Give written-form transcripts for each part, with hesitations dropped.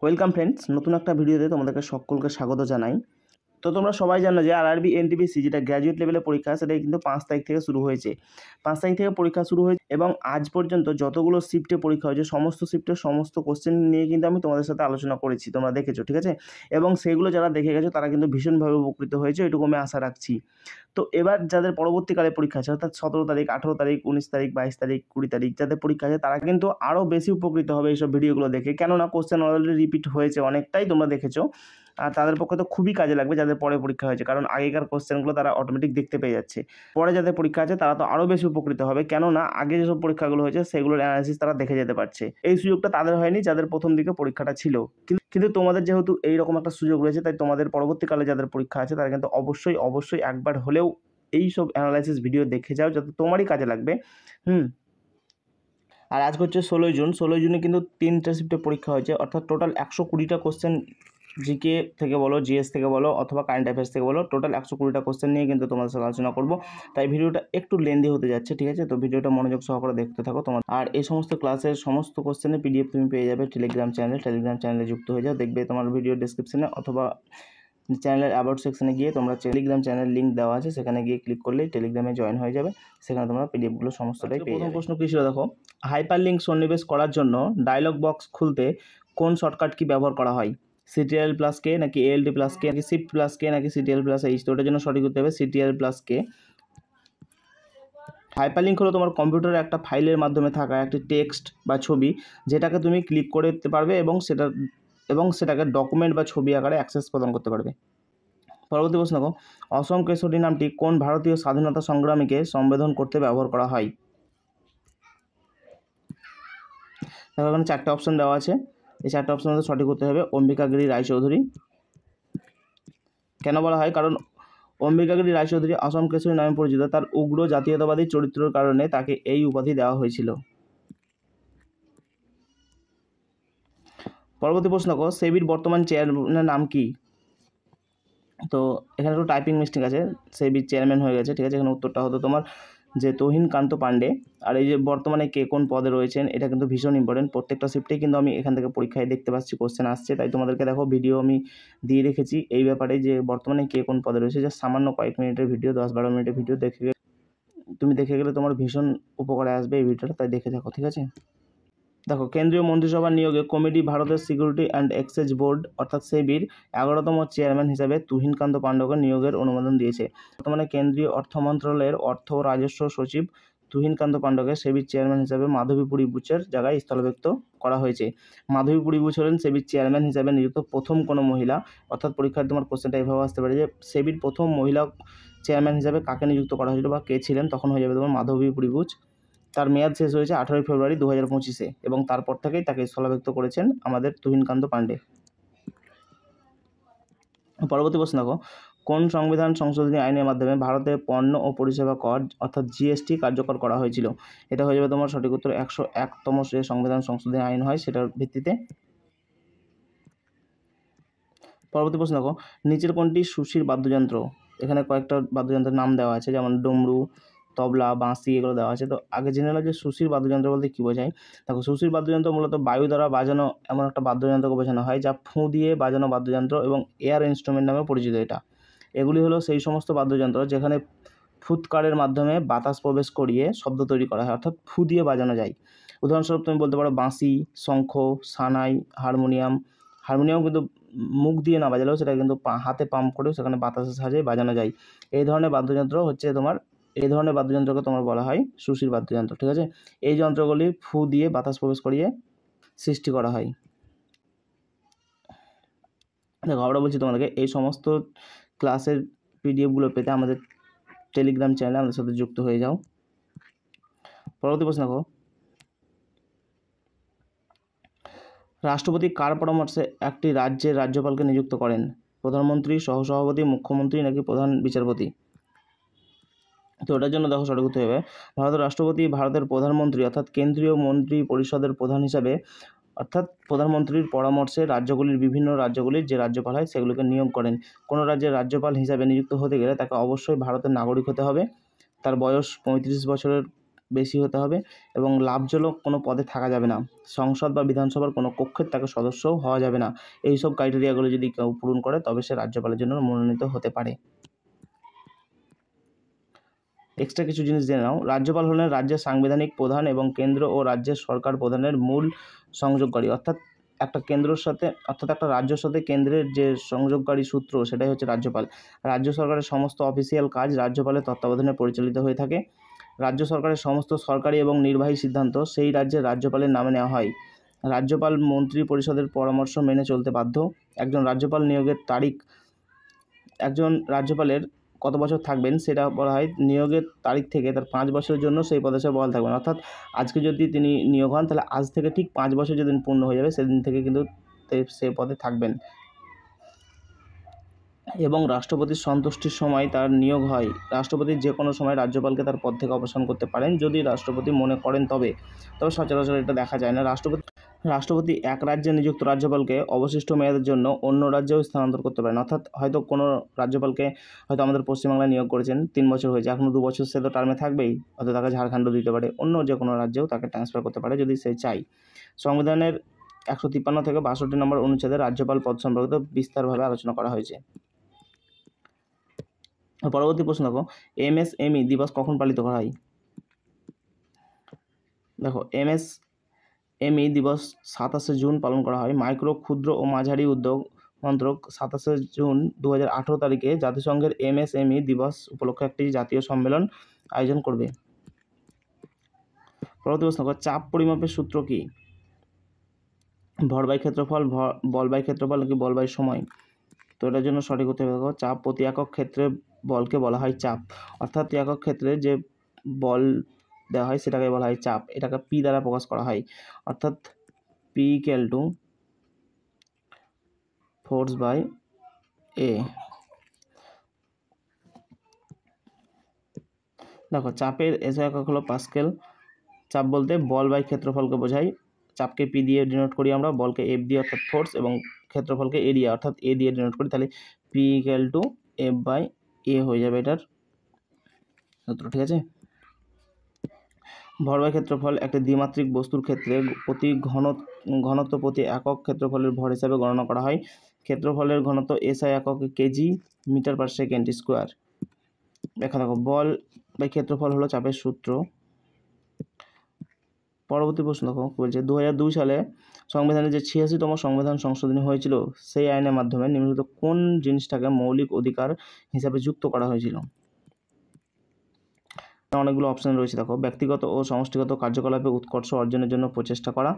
Welcome friends, নতুন একটা ভিডিওতে তোমাদেরকে সকলকে স্বাগত জানাই। তো তোমরা সবাই জানো যে আরআরবি এনটিপিসি যেটা গ্র্যাজুয়েট লেভেলের পরীক্ষা সেটাই কিন্তু 5 তারিখ থেকে শুরু হয়েছে। 5 তারিখ থেকে পরীক্ষা শুরু হয়েছে এবং আজ পর্যন্ত যতগুলো শিফটে পরীক্ষা হয়েছে সমস্ত শিফটের সমস্ত কোশ্চেন নিয়ে কিন্তু আমি তোমাদের সাথে আলোচনা করেছি, তোমরা দেখেছো, ঠিক আছে। এবং সেগুলো যারা দেখে গেছো তারা কিন্তু ভীষণভাবে উপকৃত হয়েছে, এটুকু আমি আশা রাখছি। তো এবার যাদের পরবর্তীকালে পরীক্ষা আছে অর্থাৎ 17 তারিখ, 18 তারিখ, 19 তারিখ, 22 তারিখ, 20 তারিখ যাদের পরীক্ষা আছে তারা কিন্তু আরও বেশি উপকৃত হবে এইসব ভিডিওগুলো দেখে, কেননা কোশ্চেন অলরেডি রিপিট হয়েছে অনেকটাই, তোমরা দেখেছো। আর তাদের পক্ষে তো খুবই কাজে লাগবে যাদের পরে পরীক্ষা হয়েছে, কারণ আগেকার কোশ্চেনগুলো তারা অটোমেটিক দেখতে পেয়ে যাচ্ছে। পরে যাদের পরীক্ষা আছে তারা তো আরও বেশি উপকৃত হবে, কেননা আগে যেসব পরীক্ষাগুলো হয়েছে সেগুলোর অ্যানালাইসিস তারা দেখে যেতে পারছে। এই সুযোগটা তাদের হয়নি যাদের প্রথম দিকে পরীক্ষাটা ছিল, কিন্তু তোমাদের যেহেতু এইরকম একটা সুযোগ রয়েছে তাই তোমাদের পরবর্তীকালে যাদের পরীক্ষা আছে তারা কিন্তু অবশ্যই একবার হলেও এই সব অ্যানালাইসিস ভিডিও দেখে যাও, যাতে তোমারই কাজে লাগবে। আর আজকে হচ্ছে 16 জুন। 16 জুনে কিন্তু 3টা শিফটে পরীক্ষা হয়েছে, অর্থাৎ টোটাল 120টা কোশ্চেন জিকে থেকে বলো, জিএস থেকে বলো অথবা কারেন্ট অ্যাফেয়ার্স থেকে বলো, টোটাল 120টা কোশ্চেন নিয়ে কিন্তু তোমাদের সাথে আলোচনা করবো। তাই ভিডিওটা একটু লেন্দি হতে যাচ্ছে, ঠিক আছে। তো ভিডিওটা মনোযোগ সহকারে দেখতে থাকো তোমার। আর এই সমস্ত ক্লাসের সমস্ত কোশ্চেনের পিডিএফ তুমি পেয়ে যাবে টেলিগ্রাম চ্যানেলে যুক্ত হয়ে যাও, দেখবে তোমার ভিডিও ডেসক্রিপশনে অথবা চ্যানেলের অ্যাবাউট সেকশনে গিয়ে তোমরা টেলিগ্রাম চ্যানেল লিঙ্ক দেওয়া আছে, সেখানে গিয়ে ক্লিক করলেই টেলিগ্রামে জয়েন হয়ে যাবে, সেখানে তোমরা পিডিএফগুলো সমস্তটাই পেয়ে যাবে। প্রথম প্রশ্ন কী ছিল দেখো, হাইপার লিঙ্ক সন্নিবেশ করার জন্য ডায়লগ বক্স খুলতে কোন শর্টকাট কি ব্যবহার করা হয়? CTRL+K নাকি ALT+K নাকি Shift+K নাকি CTRL+H? তো ওটার জন্য সঠিক উত্তর হবে CTRL+K। হাইপারলিঙ্ক হলো তোমার কম্পিউটারে একটা ফাইলের মাধ্যমে থাকা একটি টেক্সট বা ছবি, যেটাকে তুমি ক্লিক করে দিতে পারবে এবং সেটাকে ডকুমেন্ট বা ছবি আকারে অ্যাক্সেস প্রদান করতে পারবে। পরবর্তী প্রশ্ন দেখো, অসম কেশরী নামটি কোন ভারতীয় স্বাধীনতা সংগ্রামীকে সম্বোধন করতে ব্যবহার করা হয়? দেখো এখানে 4টে অপশন দেওয়া আছে, এই 4টে অপশনের মধ্যে সঠিক উত্তর হবে অম্বিকাগিরি রায়চৌধুরী। কেন বলা হয়? কারণ অম্বিকাগিরি রায়চৌধুরী অসম কেশরী নামে পরিচিত, তার উগ্র জাতীয়তাবাদী চরিত্রের কারণে তাকে এই উপাধি দেওয়া হয়েছিল। পরবর্তী প্রশ্ন দেখো, সেবির বর্তমান চেয়ারম্যানের নাম কি? তো এখানে একটু টাইপিং মিস্টেক আছে, সেবির চেয়ারম্যান হয়ে গেছে, ঠিক আছে। এখানে উত্তরটা হতো তোমার যে তুহিনকান্ত পাণ্ডে। আর এই যে বর্তমানে কে কোন পদে রয়েছেন এটা কিন্তু ভীষণ ইম্পর্টেন্ট, প্রত্যেকটা শিফটেই কিন্তু আমি এখান থেকে পরীক্ষায় দেখতে পাচ্ছি কোশ্চেন আসছে, তাই তোমাদেরকে দেখো ভিডিও আমি দিয়ে রেখেছি এই ব্যাপারে যে বর্তমানে কে কোন পদে রয়েছে, যা সামান্য কয়েক মিনিটের ভিডিও, 10-12 মিনিটের ভিডিও তুমি দেখে গেলে তোমার ভীষণ উপকারে আসবে এই ভিডিওটা, তাই দেখে থাকো, ঠিক আছে। দেখো, কেন্দ্রীয় মন্ত্রিসভার নিয়োগে কমিটি ভারতের সিকিউরিটি অ্যান্ড এক্সচেঞ্জ বোর্ড অর্থাৎ সেবির 11তম চেয়ারম্যান হিসাবে তুহিনকান্ত পাণ্ডেকে নিয়োগের অনুমোদন দিয়েছে। বর্তমানে কেন্দ্রীয় অর্থ মন্ত্রণালয়ের অর্থ ও রাজস্ব সচিব তুহিনকান্ত পাণ্ডেকে সেবির চেয়ারম্যান হিসাবে মাধবীপুরী বুচের জায়গায় স্থলাভিষিক্ত করা হয়েছে। মাধবীপুরী বুচ হলেন সেবির চেয়ারম্যান হিসাবে নিযুক্ত প্রথম কোনো মহিলা, অর্থাৎ পরীক্ষায় তোমার কোশ্চেনটা এভাবে আসতে পারে যে সেবির প্রথম মহিলা চেয়ারম্যান হিসাবে কাকে নিযুক্ত করা হয়েছিল বা কে ছিলেন, তখন হয়ে যাবে তোমার মাধবীপুরী বুচ। তার মেয়াদ শেষ হয়েছে 18 ফেব্রুয়ারি 2025-এ এবং তারপর থেকেই তাকে স্থলাভিষিক্ত করেছেন আমাদের তুহিনকান্ত পাণ্ডে। পরবর্তী প্রশ্ন দেখো, কোন সংবিধান সংশোধনী আইনের মাধ্যমে ভারতে পণ্য ও পরিষেবা কর অর্থাৎ জিএসটি কার্যকর করা হয়েছিল? এটা হয়ে যাবে তোমার সঠিক উত্তর 101তম যে সংবিধান সংশোধনী আইন হয় সেটার ভিত্তিতে। পরবর্তী প্রশ্ন দেখো, নিচের কোনটি সুশির বাদ্যযন্ত্র? এখানে কয়েকটা বাদ্যযন্ত্রের নাম দেওয়া আছে, যেমন ডমরু, তবলা, বাঁশি এগুলো দেওয়া আছে। তো আগে জেনে নাও যে সুশির বাদ্যযন্ত্র বলতে কী বোঝায়। দেখো, সুশির বাদ্যযন্ত্র মূলত বায়ু দ্বারা বাজানো এমন একটা বাদ্যযন্ত্রকে বোঝানো হয় যা ফুঁ দিয়ে বাজানো বাদ্যযন্ত্র এবং এয়ার ইনস্ট্রুমেন্ট নামে পরিচিত। এগুলি হলো সেই সমস্ত বাদ্যযন্ত্র যেখানে ফুৎকারের মাধ্যমে বাতাস প্রবেশ করিয়ে শব্দ তৈরি করা হয়, অর্থাৎ ফু দিয়ে বাজানো যায়। উদাহরণস্বরূপ তুমি বলতে পারো বাঁশি, শঙ্খ, সানাই, হারমোনিয়াম কিন্তু মুখ দিয়ে না বাজালেও সেটা কিন্তু হাতে পাম্প করেও সেখানে বাতাসের সাহায্যে বাজানো যায়। এই ধরনের বাদ্যযন্ত্রকে তোমার বলা হয় সুশির বাদ্যযন্ত্র, ঠিক আছে। এই যন্ত্রগুলি ফু দিয়ে বাতাস প্রবেশ করিয়ে সৃষ্টি করা হয়। দেখো, আমরা বলছি তোমাদেরকে এই সমস্ত ক্লাসের পিডিএফগুলো পেতে আমাদের টেলিগ্রাম চ্যানেলে আমাদের সাথে যুক্ত হয়ে যাও। পরবর্তী প্রশ্ন দেখো, রাষ্ট্রপতি কার পরামর্শে একটি রাজ্যের রাজ্যপালকে নিযুক্ত করেন? প্রধানমন্ত্রী, সহসভাপতি, মুখ্যমন্ত্রী নাকি প্রধান বিচারপতি? তো ওটার জন্য দেখো সঠিক উত্তর হবে ভারতের রাষ্ট্রপতি ভারতের প্রধানমন্ত্রী অর্থাৎ কেন্দ্রীয় মন্ত্রী পরিষদের প্রধান হিসাবে, অর্থাৎ প্রধানমন্ত্রীর পরামর্শে বিভিন্ন রাজ্যগুলির যে রাজ্যপাল হয় সেগুলোকে নিয়োগ করেন। কোনো রাজ্যের রাজ্যপাল হিসাবে নিযুক্ত হতে গেলে তাকে অবশ্যই ভারতের নাগরিক হতে হবে, তার বয়স 35 বছরের বেশি হতে হবে এবং লাভজনক কোনো পদে থাকা যাবে না। সংসদ বা বিধানসভার কোনো কক্ষের তাকে সদস্যও হওয়া যাবে না। এইসব ক্রাইটেরিয়াগুলো যদি কেউ পূরণ করে তবে সে রাজ্যপালের জন্য মনোনীত হতে পারে। এক্সট্রা কিছু জিনিস জেনে নাও। রাজ্যপাল হলেন রাজ্যের সাংবিধানিক প্রধান এবং কেন্দ্র ও রাজ্যের সরকার প্রধানের মূল সংযোগকারী। অর্থাৎ একটা রাজ্যের সাথে কেন্দ্রের যে সংযোগকারী সূত্র সেটাই হচ্ছে রাজ্যপাল। রাজ্য সরকারের সমস্ত অফিসিয়াল কাজ রাজ্যপালের তত্ত্বাবধানে পরিচালিত হয়ে থাকে। রাজ্য সরকারের সমস্ত সরকারি এবং নির্বাহী সিদ্ধান্ত সেই রাজ্যের রাজ্যপালের নামে নেওয়া হয়। রাজ্যপাল মন্ত্রী পরিষদের পরামর্শ মেনে চলতে বাধ্য। একজন রাজ্যপালের কত বছর থাকবেন সেটা বলা হয় নিয়োগের তারিখ থেকে তার 5 বছরের জন্য সেই পদে সে বহাল থাকবেন। অর্থাৎ আজকে যদি তিনি নিয়োগ হন তাহলে আজ থেকে ঠিক 5 বছর যেদিন পূর্ণ হয়ে যাবে সেদিন থেকে কিন্তু সে পদে থাকবেন। এবং রাষ্ট্রপতির সন্তুষ্টির সময় তার নিয়োগ হয়। রাষ্ট্রপতি যে কোনো সময় রাজ্যপালকে তার পদ থেকে অপসারণ করতে পারেন যদি রাষ্ট্রপতি মনে করেন তবে সচরাচর এটা দেখা যায় না। রাষ্ট্রপতি এক রাজ্যে নিযুক্ত রাজ্যপালকে অবশিষ্ট মেয়াদের জন্য অন্য রাজ্যেও স্থানান্তর করতে পারেন। অর্থাৎ হয়তো কোনো রাজ্যপালকে হয়তো আমাদের পশ্চিমবাংলায় নিয়োগ করেছেন, 3 বছর হয়েছে, এখনও 2 বছর সে তো টার্মে থাকবেই, হয়তো তাকে ঝাড়খণ্ডও দিতে পারে, অন্য যে কোনো রাজ্যেও তাকে ট্রান্সফার করতে পারে যদি সে চায়। সংবিধানের 153 থেকে 62 নম্বর অনুচ্ছেদে রাজ্যপাল পদ সম্পর্কিত বিস্তারভাবে আলোচনা করা হয়েছে। পরবর্তী প্রশ্ন দেখো, MSME দিবস কখন পালিত করা হয়? দেখো, MSME দিবস 27 জুন পালন করা হয়। মাইক্রো, ক্ষুদ্র ও মাঝারি উদ্যোগ মন্ত্রক 27 জুন 2018 তারিখে জাতিসংঘের MSME দিবস উপলক্ষে একটি জাতীয় সম্মেলন আয়োজন করবে। পরবর্তী প্রশ্ন, চাপ পরিমাপের সূত্র কি? ভর বাই ক্ষেত্রফল, বল বাই ক্ষেত্রফল নাকি বল বাই সময়? তো এটার জন্য সঠিক উত্তর দেখো, চাপ প্রতি একক ক্ষেত্রে বলকে বলা হয় চাপ। অর্থাৎ একক ক্ষেত্রে যে বল দেওয়া হয় সেটাকে বলা হয় চাপ। এটাকে পি দ্বারা প্রকাশ করা হয়। অর্থাৎ P equal to force by A. দেখো, চাপের এসআই একক হলো পাস্কেল। চাপ বলতে বল বাই ক্ষেত্রফলকে বোঝায়। চাপকে পি দিয়ে ডিনোট করি আমরা, বলকে এফ দিয়ে অর্থাৎ ফোর্স, এবং ক্ষেত্রফলকে এরিয়া অর্থাৎ এ দিয়ে ডিনোট করি। তাহলে P equal to F by A হয়ে যাবে এটার সূত্র। ঠিক আছে। ভর বাই ক্ষেত্রফল একটা দ্বিমাত্রিক বস্তুর ক্ষেত্রে প্রতি ঘনত্ব প্রতি একক ক্ষেত্রফলের ভর হিসাবে গণনা করা হয়। ক্ষেত্রফলের ঘনত্ব এসআই এককে kg metre per second square. দেখা দেখো, বল বাই ক্ষেত্রফল হলো চাপের সূত্র। পরবর্তী প্রশ্ন দেখো, বলছে 2002 সালে সংবিধানের যে 86তম সংবিধান সংশোধনী হয়েছিল সেই আইনের মাধ্যমে নিম্নলিখিত কোন জিনিসটাকে মৌলিক অধিকার হিসাবে যুক্ত করা হয়েছিল? অনেকগুলো অপশন রয়েছে। দেখো, ব্যক্তিগত ও সমষ্টিগত কার্যকলাপে উৎকর্ষ অর্জনের জন্য প্রচেষ্টা করা,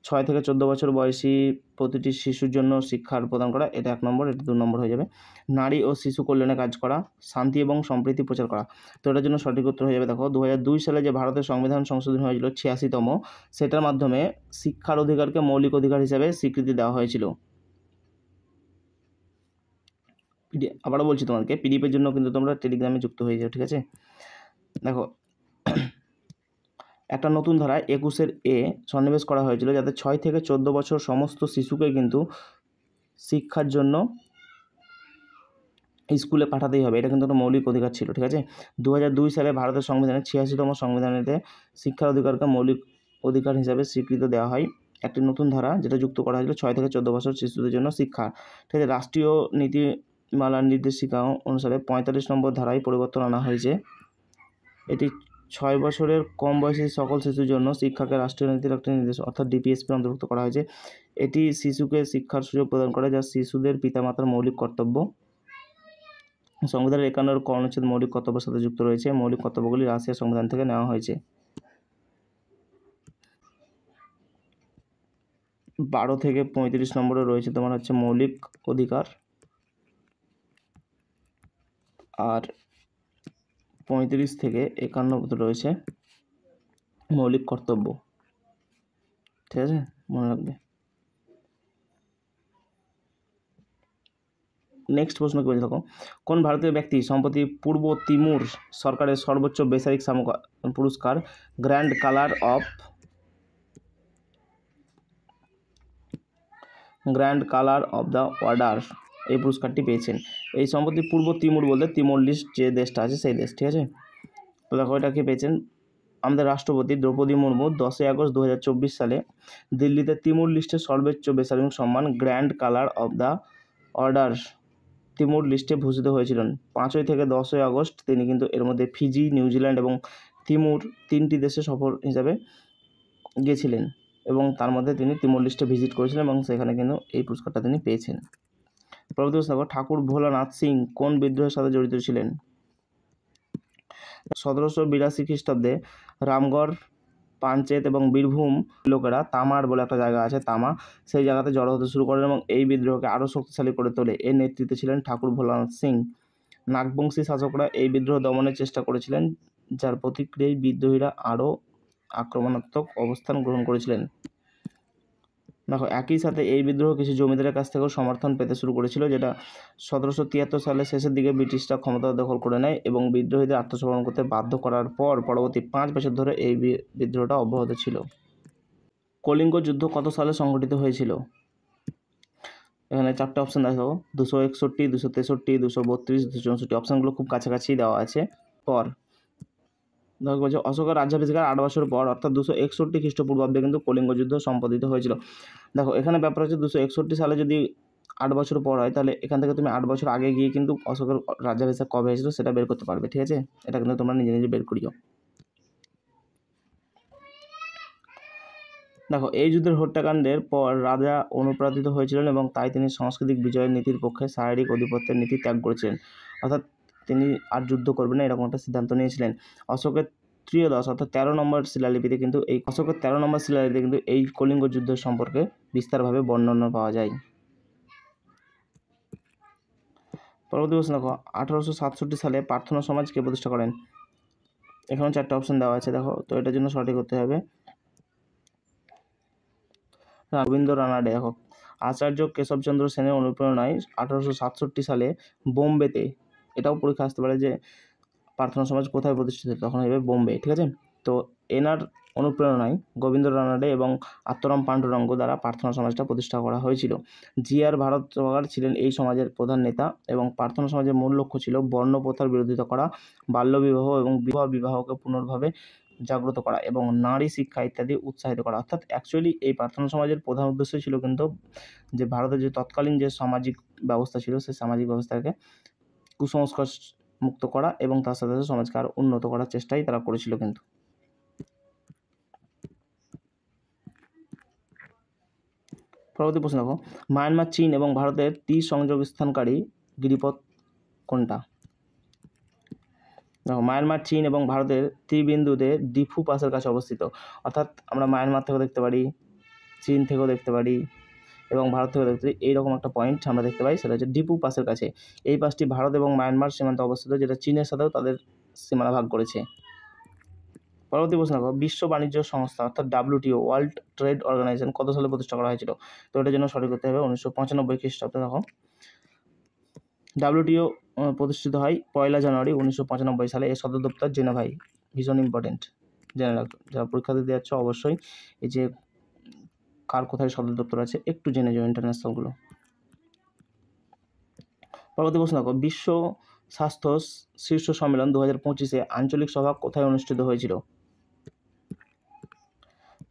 6 থেকে 14 বছর বয়সী প্রতিটি শিশুর জন্য শিক্ষার প্রদান করা, এটা 1 নম্বর, এটা 2 নম্বর হয়ে যাবে। নারী ও শিশু কল্যাণে কাজ করা, শান্তি এবং সম্প্রীতি প্রচার করা। তো এটার জন্য সঠিক উত্তর হয়ে যাবে, দেখো 2002 সালে যে ভারতের সংবিধান সংশোধন হয়েছিল 86তম, সেটার মাধ্যমে শিক্ষার অধিকারকে মৌলিক অধিকার হিসাবে স্বীকৃতি দেওয়া হয়েছিল। আবারও বলছি তোমাদেরকে, পিডিএফের জন্য কিন্তু তোমরা টেলিগ্রামে যুক্ত হয়ে যাও। ঠিক আছে। দেখো, একটা নতুন ধারায় 21 এ সন্নিবেশ করা হয়েছিল যাতে 6 থেকে 14 বছর সমস্ত শিশুকে কিন্তু শিক্ষার জন্য স্কুলে পাঠাতেই হবে। এটা কিন্তু একটা মৌলিক অধিকার ছিল। ঠিক আছে। 2002 সালে ভারতের সংবিধানের 86তম সংবিধানেতে শিক্ষার অধিকারকে মৌলিক অধিকার হিসাবে স্বীকৃতি দেওয়া হয়। একটি নতুন ধারা যেটা যুক্ত করা হয়েছিল 6 থেকে 14 বছর শিশুদের জন্য শিক্ষা। ঠিক আছে। রাষ্ট্রীয় নীতিমালার নির্দেশিকা অনুসারে 45 নম্বর ধারায় পরিবর্তন আনা হয়েছে। এটি 6 বছরের কম বয়সী সকল শিশুর জন্য শিক্ষাকে রাষ্ট্রীয় নীতির একটি নির্দেশ অর্থাৎ ডিপিএসপি অন্তর্ভুক্ত করা হয়েছে। এটি শিশুকে শিক্ষার সুযোগ প্রদান করে যা শিশুদের পিতামাতার মৌলিক কর্তব্য। সংবিধানের 51 ক অনুচ্ছেদ মৌলিক কর্তব্যের সাথে যুক্ত রয়েছে। মৌলিক কর্তব্যগুলি রাশিয়া সংবিধান থেকে নেওয়া হয়েছে। 12 থেকে 35 নম্বরে রয়েছে তোমার হচ্ছে মৌলিক অধিকার, আর 35 থেকে 51 রয়েছে মৌলিক কর্তব্য। ঠিক আছে, মনে রাখবে। নেক্সট প্রশ্ন কি বলছে দেখো, কোন ভারতীয় ব্যক্তি সম্প্রতি পূর্ব তিমুর সরকারের সর্বোচ্চ বেসামরিক পুরস্কার grand colour of the order এই পুরস্কারটি পেয়েছেন? এই সম্প্রতি পূর্ব তিমুর বলতে তিমুর লিস্ট যে দেশটা আছে সেই দেশ। ঠিক আছে। তো দেখো, এটা কি পেয়েছেন? আমাদের রাষ্ট্রপতি দ্রৌপদী মুর্মু 10ই আগস্ট 2024 সালে দিল্লিতে তিমুর লিস্টের সর্বোচ্চ বেসামরিক সম্মান grand collar of the order Timor লিস্টে ভূষিত হয়েছিলেন। 5 থেকে 10 আগস্ট তিনি কিন্তু এর মধ্যে ফিজি, নিউজিল্যান্ড এবং তিমুর 3টি দেশে সফর হিসাবে গিয়েছিলেন এবং তার মধ্যে তিনি তিমুর লিস্টে ভিজিট করেছিলেন এবং সেখানে কিন্তু এই পুরস্কারটা তিনি পেয়েছেন। পরবর্তী প্রশ্ন দেখো, ঠাকুর ভোলানাথ সিং কোন বিদ্রোহের সাথে জড়িত ছিলেন? 1782 খ্রিস্টাব্দে রামগড়, পাঞ্চেত এবং বীরভূম লোকেরা তামার বলে একটা জায়গা আছে, তামা, সেই জায়গাতে জড়ো হতে শুরু করেন এবং এই বিদ্রোহকে আরও শক্তিশালী করে তোলে। এর নেতৃত্বে ছিলেন ঠাকুর ভোলানাথ সিং। নাগবংশী শাসকরা এই বিদ্রোহ দমনের চেষ্টা করেছিলেন, যার প্রতিক্রিয়ায় বিদ্রোহীরা আরও আক্রমণাত্মক অবস্থান গ্রহণ করেছিলেন। দেখো, একই সাথে এই বিদ্রোহ কিছু জমিদারের কাছ থেকেও সমর্থন পেতে শুরু করেছিল, যেটা 1773 সালের শেষের দিকে ব্রিটিশরা ক্ষমতা দখল করে নেয় এবং বিদ্রোহীদের আত্মসমর্পণ করতে বাধ্য করার পর পরবর্তী 5 বছর ধরে এই বিদ্রোহটা অব্যাহত ছিল। কলিঙ্গ যুদ্ধ কত সালে সংঘটিত হয়েছিল? এখানে 4টে অপশান দেখো, 261, 263, 232, 264। অপশানগুলো খুব কাছাকাছি দেওয়া আছে। পর দেখো বলছে অশোকের রাজ্যাভিষেকের 8 বছর পর অর্থাৎ 261 খ্রিস্টপূর্বাব্দে কিন্তু কলিঙ্গ যুদ্ধ সম্পাদিত হয়েছিল। দেখো, এখানে ব্যাপার হচ্ছে 261 সালে যদি 8 বছর পর হয়, তাহলে এখান থেকে তুমি 8 বছর আগে গিয়ে কিন্তু অশোকের রাজ্যাভিষেক কবে হয়েছিল সেটা বের করতে পারবে। ঠিক আছে, এটা কিন্তু তোমরা নিজে নিজে বের করিও। দেখো, এই যুদ্ধের হত্যাকাণ্ডের পর রাজা অনুপ্রাণিত হয়েছিলেন এবং তাই তিনি সাংস্কৃতিক বিজয়ের নীতির পক্ষে শারীরিক আধিপত্যের নীতি ত্যাগ করেছিলেন, অর্থাৎ তিনি আর যুদ্ধ করবেন না এরকম একটা সিদ্ধান্ত নিয়েছিলেন। অশোকের ত্রয়োদশ অর্থাৎ 13 নম্বর শিলালিপিতে কিন্তু এই কলিঙ্গ যুদ্ধের সম্পর্কে বিস্তারভাবে বর্ণনা পাওয়া যায়। পরবর্তী প্রশ্ন দেখো, 1867 সালে প্রার্থনা সমাজ কে প্রতিষ্ঠা করেন? এখানে 4টে অপশন দেওয়া আছে। দেখো, তো এটার জন্য সঠিক করতে হবে গোবিন্দ রানাডে। দেখো, আচার্য কেশবচন্দ্র সেনের অনুপ্রেরণায় 1867 সালে বোম্বেতে, এটাও পরীক্ষা আসতে পারে যে প্রার্থনা সমাজ কোথায় প্রতিষ্ঠিত, তখন হবে বোম্বে। ঠিক আছে, তো এনার অনুপ্রেরণায় গোবিন্দ রানাডে এবং আত্মারাম পাণ্ডুরঙ্গ দ্বারা প্রার্থনা সমাজটা প্রতিষ্ঠা করা হয়েছিল। জি.আর. ভারত সরকার ছিলেন এই সমাজের প্রধান নেতা এবং প্রার্থনা সমাজের মূল লক্ষ্য ছিল বর্ণপ্রথার বিরোধিতা করা, বাল্যবিবাহ এবং বিবাহকে পুনর্ভাবে জাগ্রত করা এবং নারী শিক্ষা ইত্যাদি উৎসাহিত করা। অর্থাৎ অ্যাকচুয়ালি এই প্রার্থনা সমাজের প্রধান উদ্দেশ্য ছিল কিন্তু যে ভারতের যে তৎকালীন যে সামাজিক ব্যবস্থা ছিল সেই সামাজিক ব্যবস্থাকে কুসংস্কার মুক্ত করা এবং তার সাথে সাথে সমাজকে আরও উন্নত করার চেষ্টাই তারা করেছিল কিন্তু। পরবর্তী প্রশ্ন দেখো, মায়ানমার, চীন এবং ভারতের সংযোগ স্থানকারী গিরিপথ কোনটা? দেখো, মায়ানমার, চীন এবং ভারতের ত্রিবিন্দুতে ডিফু পাসের কাছে অবস্থিত। অর্থাৎ আমরা মায়ানমার থেকেও দেখতে পারি, চীন থেকেও দেখতে পারি এবং ভারত থেকেও দেখতে পারি। এইরকম একটা পয়েন্ট আমরা দেখতে পাই, সেটা হচ্ছে ডিফু পাসের কাছে। এই পাসটি ভারত এবং মায়ানমার সীমান্তে অবস্থিত, যেটা চীনের সাথেও তাদের সীমানা ভাগ করেছে। পরবর্তী প্রশ্ন দেখো, বিশ্ব বাণিজ্য সংস্থা অর্থাৎ WTO ওয়ার্ল্ড ট্রেড অর্গানাইজেশন কত সালে প্রতিষ্ঠা করা হয়েছিল? তো এটার জন্য সঠিক করতে হবে 1995 খ্রিস্টাব্দে। দেখো, WTO প্রতিষ্ঠিত হয় 1 জানুয়ারি 1995 সালে। এর সদর দপ্তর জেনেভায়। ভীষণ ইম্পর্টেন্ট, জেনে রাখো। যারা পরীক্ষা দিতে যাচ্ছ অবশ্যই এই যে কার কোথায় সদর দপ্তর আছে একটু জেনে যাও, ইন্টারন্যাশনালগুলো। পরবর্তী প্রশ্ন দেখো, বিশ্ব স্বাস্থ্য শীর্ষ সম্মেলন 2025-এ আঞ্চলিক সভা কোথায় অনুষ্ঠিত হয়েছিল?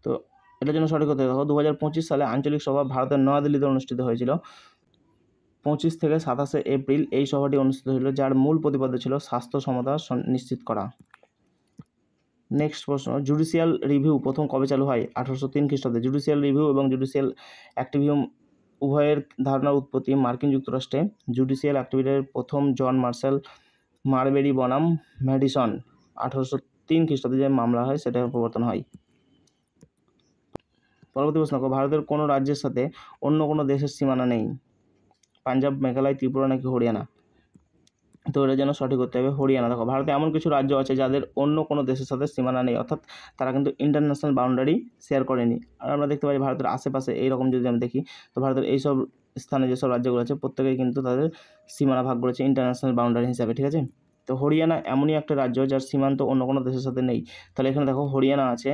তো এটার জন্য সঠিক করতে দেখো, 2025 সালে আঞ্চলিক সভা ভারতের নয়াদিল্লিতে অনুষ্ঠিত হয়েছিল। 25 থেকে 27 এপ্রিল এই সভাটি অনুষ্ঠিত হয়েছিল, যার মূল প্রতিপাদ্য ছিল স্বাস্থ্য সমতা নিশ্চিত করা। নেক্সট প্রশ্ন, জুডিশিয়াল রিভিউ প্রথম কবে চালু হয়? 1803 খ্রিস্টাব্দে। জুডিশিয়াল রিভিউ এবং জুডিশিয়াল অ্যাক্টিভিজম উভয়ের ধারণার উৎপত্তি মার্কিন যুক্তরাষ্ট্রে। জুডিশিয়াল অ্যাক্টিভিটির প্রথম জন মার্শাল মারবেরি বনাম ম্যাডিসন 1803 খ্রিস্টাব্দে যে মামলা হয় সেটা প্রবর্তন হয়। পরবর্তী প্রশ্ন, ভারতের কোনো রাজ্যের সাথে অন্য কোনো দেশের সীমানা নেই? পাঞ্জাব, মেঘালয়, ত্রিপুরা নাকি হরিয়ানা? তো এটার জন্য সঠিক করতে হবে হরিয়ানা। দেখো, ভারতে এমন কিছু রাজ্য আছে যাদের অন্য কোনো দেশের সাথে সীমানা নেই, অর্থাৎ তারা কিন্তু ইন্টারন্যাশনাল বাউন্ডারি শেয়ার করেনি। আর আমরা দেখতে পাই ভারতের আশেপাশে এইরকম যদি আমি দেখি, তো ভারতের এইসব স্থানে যেসব রাজ্যগুলো আছে প্রত্যেকেই কিন্তু তাদের সীমানা ভাগ করেছে ইন্টারন্যাশনাল বাউন্ডারি হিসাবে। ঠিক আছে, তো হরিয়ানা এমনই একটা রাজ্য যার সীমান্ত অন্য কোনো দেশের সাথে নেই। তাহলে এখানে দেখো হরিয়ানা আছে,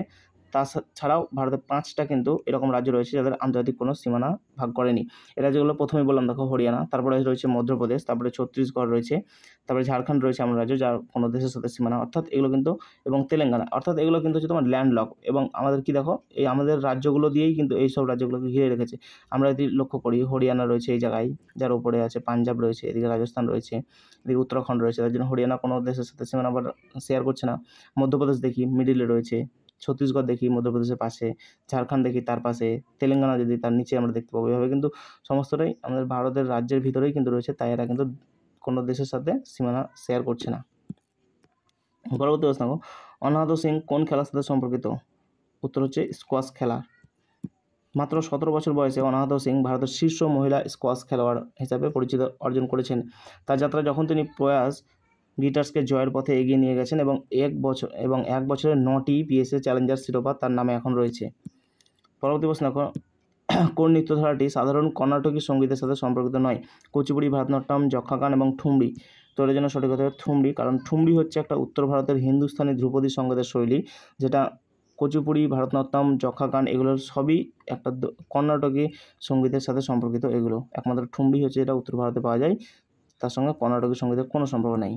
তাছাড়াও ভারতে 5টা কিন্তু এরকম রাজ্য রয়েছে যাদের আন্তর্জাতিক কোনো সীমানা ভাগ করেনি। এই রাজ্যগুলো প্রথমেই বললাম, দেখো হরিয়ানা, তারপরে রয়েছে মধ্যপ্রদেশ, তারপরে ছত্তিশগড় রয়েছে, তারপরে ঝাড়খণ্ড রয়েছে এমন রাজ্য যার কোনো দেশের সাথে সীমানা, অর্থাৎ এগুলো কিন্তু, এবং তেলেঙ্গানা, অর্থাৎ এগুলো কিন্তু হচ্ছে তোমার ল্যান্ডলক। এবং আমাদের কি দেখো, এই আমাদের রাজ্যগুলো দিয়েই কিন্তু এই সব রাজ্যগুলোকে ঘিরে রেখেছে। আমরা যদি লক্ষ্য করি, হরিয়ানা রয়েছে এই জায়গায়, যার উপরে আছে পাঞ্জাব রয়েছে, এদিকে রাজস্থান রয়েছে, এদিকে উত্তরাখণ্ড রয়েছে, তার জন্য হরিয়ানা কোনো দেশের সাথে সীমানা আবার শেয়ার করছে না। মধ্যপ্রদেশ দেখি মিডিলে রয়েছে, ছত্তিশগড় দেখি মধ্যপ্রদেশের পাশে, ঝাড়খণ্ড দেখি তার পাশে, তেলেঙ্গানা যদি তার নিচে আমরা দেখতে পাবো। এভাবে কিন্তু সমস্তটাই আমাদের ভারতের রাজ্যের ভিতরেই কিন্তু রয়েছে, তাই এরা কিন্তু কোনো দেশের সাথে সীমানা শেয়ার করছে না। পরবর্তী প্রশ্ন, অনাহত সিং কোন খেলার সাথে সম্পর্কিত? উত্তর হচ্ছে স্কোয়াশ খেলা। মাত্র 17 বছর বয়সে অনাহত সিং ভারতের শীর্ষ মহিলা স্কোয়াশ খেলোয়াড় হিসাবে পরিচিত অর্জন করেছেন। তার যাত্রা যখন তিনি প্রয়াস গিটার্সকে জয়ের পথে এগিয়ে নিয়ে গেছেন, এবং এক বছরে 9টি পিএসএ চ্যালেঞ্জার শিরোপা তার নামে এখন রয়েছে। পরবর্তী প্রশ্ন, কোন নৃত্যধারাটি সাধারণ কর্ণাটকী সঙ্গীতের সাথে সম্পর্কিত নয়? কুচিপুড়ি, ভারতনাট্যম, যক্ষাগান এবং ঠুমরি। তো এর জন্য সঠিক হতে হবে ঠুমরি, কারণ ঠুমরি হচ্ছে একটা উত্তর ভারতের হিন্দুস্তানি ধ্রুপদী সঙ্গীতের শৈলী, যেটা কুচিপুড়ি, ভারতনাট্যম, যক্ষাগান এগুলোর সবই একটা কর্ণাটকী সঙ্গীতের সাথে সম্পর্কিত। এগুলো একমাত্র ঠুমরি হচ্ছে যেটা উত্তর ভারতে পাওয়া যায়, তার সঙ্গে কর্ণাটকী সঙ্গীতের কোনো সম্পর্ক নেই।